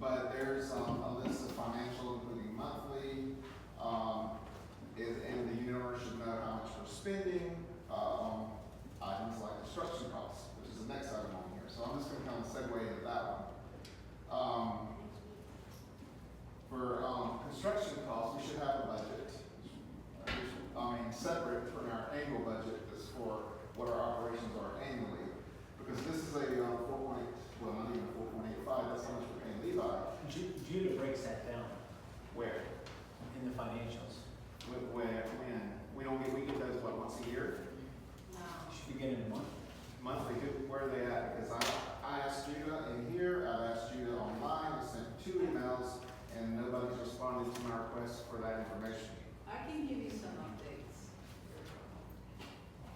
but there's a list of financial, including monthly, and the universe should know how much we're spending, items like construction costs, which is the next item on here. So I'm just gonna kind of segue into that one. For construction costs, we should have a budget. Separate from our annual budget is for what our operations are annually. Because this is a 4.85, that's how much we're paying Levi. Judah breaks that down Where? in the financials. When? We get those, what, once a year? You should be getting a month. Monthly, where are they at? Because I asked Judah in here, I asked Judah online, I sent 2 emails, and nobody's responded to my request for that information. I can give you some updates.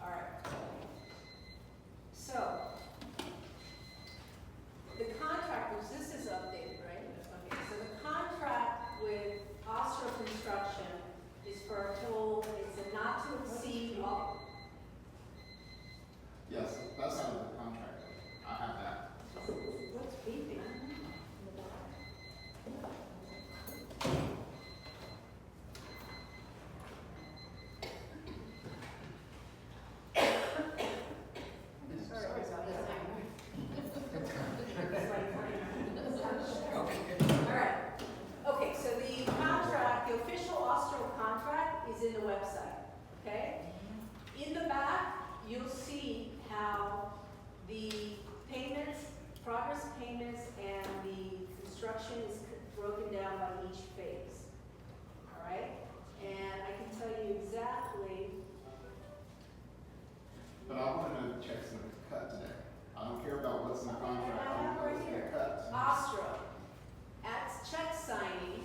All right. So, the contract, which this is updated, right? Okay, so the contract with Ostro Construction is for a total, it's a not to exceed, Yes, that's out of the contract. I have that. what's beeping? Sorry about that. All right. Okay, so the contract, the official Ostro contract is in the website, okay? In the back, you'll see how the payments, progress payments, and the construction is broken down by each phase, all right? And I can tell you exactly. But I want to know the checks that are cut today. I don't care about what's in the contract. I I have want to know right what's here. been cut. Ostro, at check signing,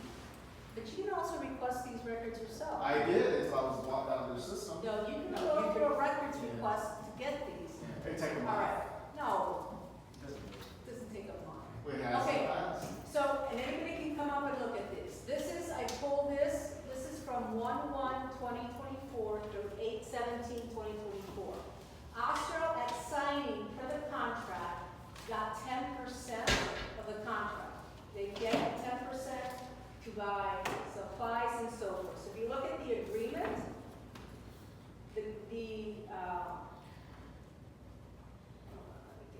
but you can also request these records yourself. I did until I was blocked out of their system. No, you can go through a records request to get these. It take a All month. right, no, Doesn't doesn't take a month. We have Okay. some. So, and anybody can come up and look at this. This is, I pulled this is from 1/1/2024 through 8/17/2024. Ostro at signing for the contract got 10% of the contract. They get 10% to buy supplies and so forth. So if you look at the agreement,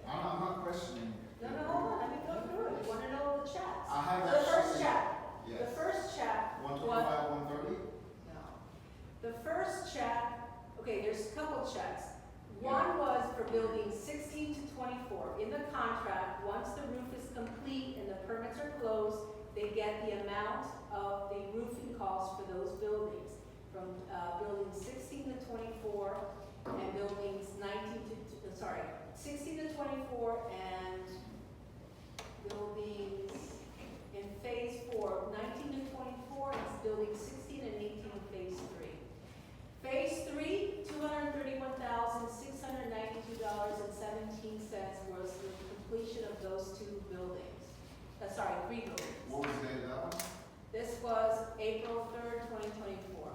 I'm not questioning. no, hold on, let me go through it. You wanna know the checks? I have The that first sheet. check, Yes. the first check. 125, 130? No. The first check, okay, there's a couple checks. One was for buildings 16 to 24. In the contract, once the roof is complete and the permits are closed, they get the amount of the roofing costs for those buildings. From buildings 16 to 24 and buildings 16 to 24 and buildings in phase 4, 19 to 24, it's buildings 16 and 18 in phase 3. Phase 3, $231,692.17 was the completion of those 2 buildings. 3 buildings. What was the date of that one? This was April 3rd, 2024.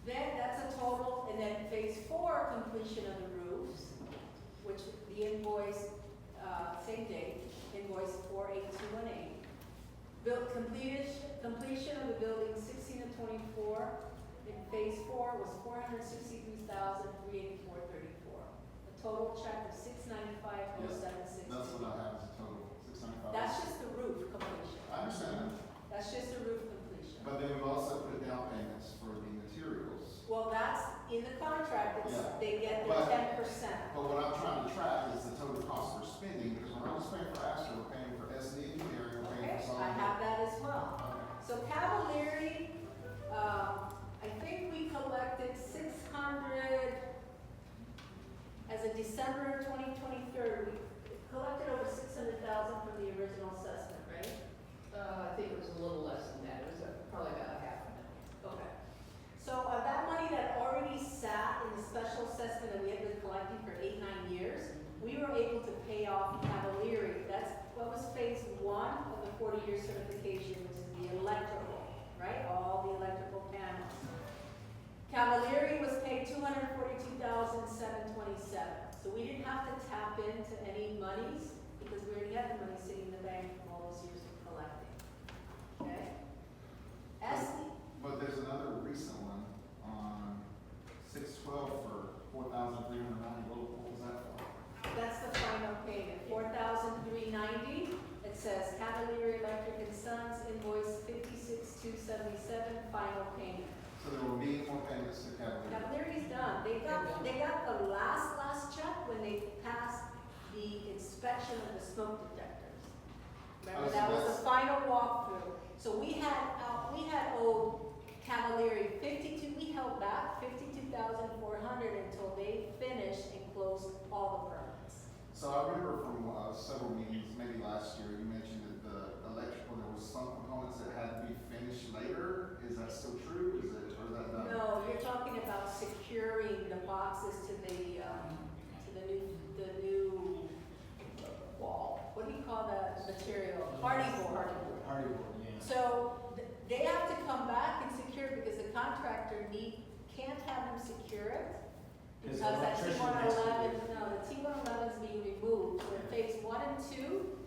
Then that's a total, and then phase 4 completion of the roofs, which the invoice, same date, invoice 48218. Completion of the buildings 16 to 24 in phase 4 was $463,384.34. A total check of $695,076. That's what I have as a total, 695. That's just the roof completion. I understand. That's just the roof completion. But then we've also put down payments for the materials. Well, that's in the contract, it's, Yeah. they get the But- 10%. But what I'm trying to track is the total cost we're spending, because we're not just paying for Astor, we're paying for SD engineering, we're paying Okay, for I some. have that as well. Okay. So Cavalieri, I think we collected 600, as of December 2023, we collected over 600,000 from the original assessment, right? I think it was a little less than that. It was probably about $500,000. Okay. So that money that already sat in the special assessment that we had been collecting for 8-9 years, we were able to pay off Cavalieri. That's what was phase 1 of the 40-year certification, which is the electrical, right? All the electrical panels. Cavalieri was paid $242,727. So we didn't have to tap into any monies because we already had the money sitting in the bank from all when they passed the inspection of the smoke detectors. Remember, Oh, so that was that's- the final walkthrough. So we had owed Cavalieri 52, we held back 52,400 until they finished and closed all the permits. So I remember from several meetings, maybe last year, you mentioned that the electrical, there was some components that had to be finished later. Is that still true? Is it, or is that done? No, you're talking about securing the boxes to the new wall. What do you call that material? Hardy board. Hardy board, yeah. So they have to come back and secure it because the contractor can't have them secure it. Because Because the that electrician has to T111, do it. no, the T111 is being removed. So in phase 1 and 2,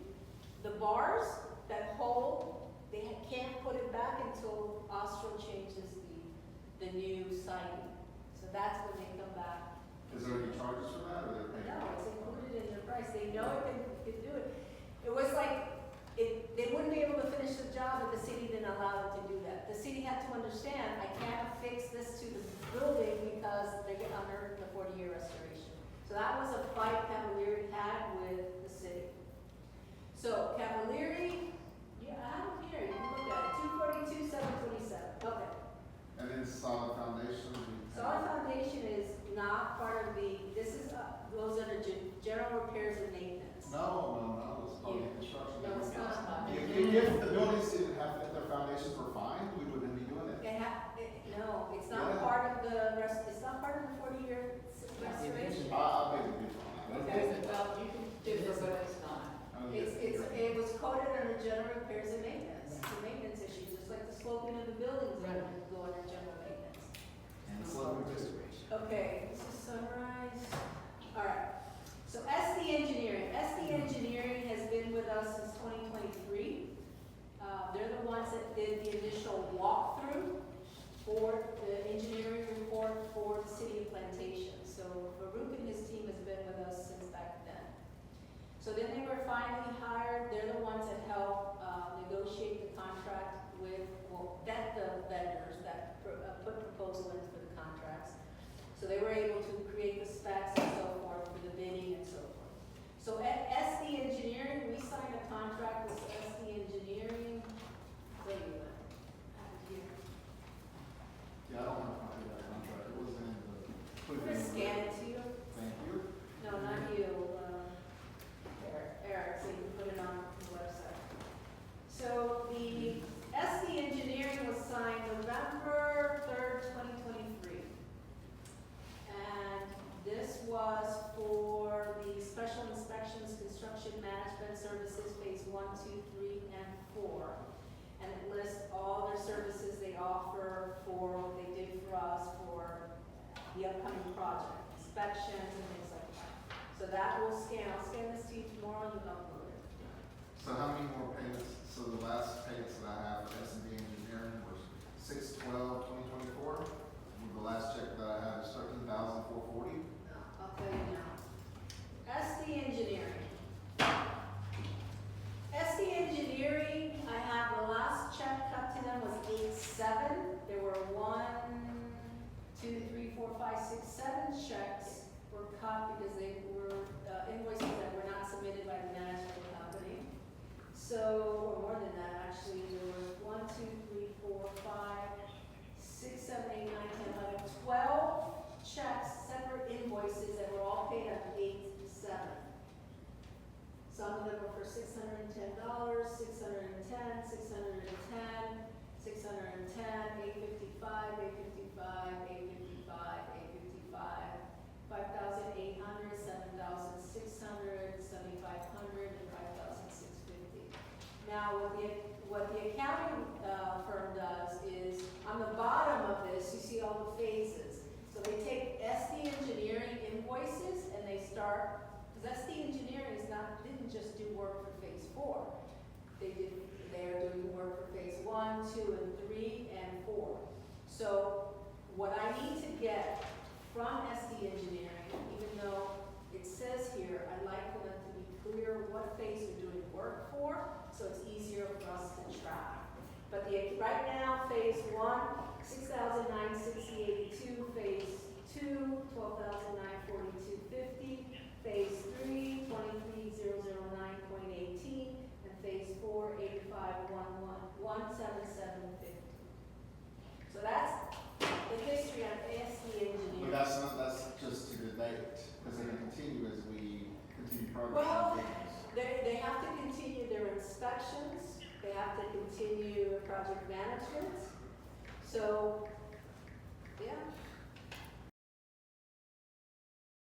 the bars that hold, they can't put it back until Austro changes the new siding. So that's when they come back. Is there any charges for that, or they're paying? No, it's included in their price. They know it can do it. It was like, they wouldn't be able to finish the job if the city didn't allow them to do that. The city had to understand, I can't affix this to the building because they get under the 40-year restoration. So that was a fight Cavalieri had with the city. So Cavalieri, yeah, I have it here, you can look at it, 242, 727, okay. And then solid foundation? Solid foundation is not part of this is, goes under general repairs and maintenance. No, it's called Yeah. construction. No, it's not. If the buildings didn't have, if their foundations were fine, we wouldn't be doing it. No, it's Yeah. not part of the it's not part of the 40-year restoration. I'll pay the bill on that. Okay. Well, you can differ, but it's not. It was coded under general repairs and maintenance. It's a maintenance issue, just like the sloping of the buildings Right. would go under general maintenance. And it's level restoration. Okay, this is summarize. All right. So SD Engineering. SD Engineering has been with us since 2023. They're the ones that did the initial walkthrough for the engineering report for the city of Plantation. So Farouk and his team has been with us since back then. So then they were finally hired. They're the ones that helped negotiate the contract with, vet the vendors that put proposal in for the contracts. So they were able to create the specs and so forth for the bidding and so forth. So at SD Engineering, we signed a contract with SD Engineering. Wait a minute. I have it here. Yeah, I don't have a copy of that contract. It was in the. I'm gonna scan it to you. Thank you. No, not you. Eric, so you can put it on the website. So the SD Engineering was signed November 3rd, 2023. And this was for the special inspections, construction management services, phase 1, 2, 3, and 4. And it lists all their services they offer for what they did for us for the upcoming project, inspections and things like that. So that will scan, I'll scan this to you tomorrow, you can upload it. So how many more payments? So the last payments that I have for S&D Engineering was 6/12/2024. The last check that I have is $13,440. I'll tell you now. SD Engineering. SD Engineering, I have the last check cut to them was 8/7. There were 1, 2, 3, 4, 5, 6, 7 checks were cut because they were invoices that were not submitted by the management company. So, or more than that, actually, there was 1, 2, 3, 4, 5, 6, 7, 8, 9, 10, 11, 12 checks, separate invoices that were all paid at 8/7. Some of them were for $610, 610, 610, 610, 855, 855, 855, 855, 5,800, 7,600, 7,500, and 5,650. Now, what the accounting firm does is, on the bottom of this, you see all the phases. So they take SD Engineering invoices and they start, because SD Engineering didn't just do work for phase 4. They are doing work for phase 1, 2, and 3, and 4. So what I need to get from SD Engineering, even though it says here, I'd like for them to be clear what phase they're doing work for, so it's easier for us to track. But right now, phase 1, 6,960.82, phase 2, 12,942.50, phase 3, 23,009.18, and phase 4, 85,177.50. So that's the history on ASD But engineering. that's just to the date, because they continue as we continue progress Well, on things. They have to continue their inspections, they have to continue project management. So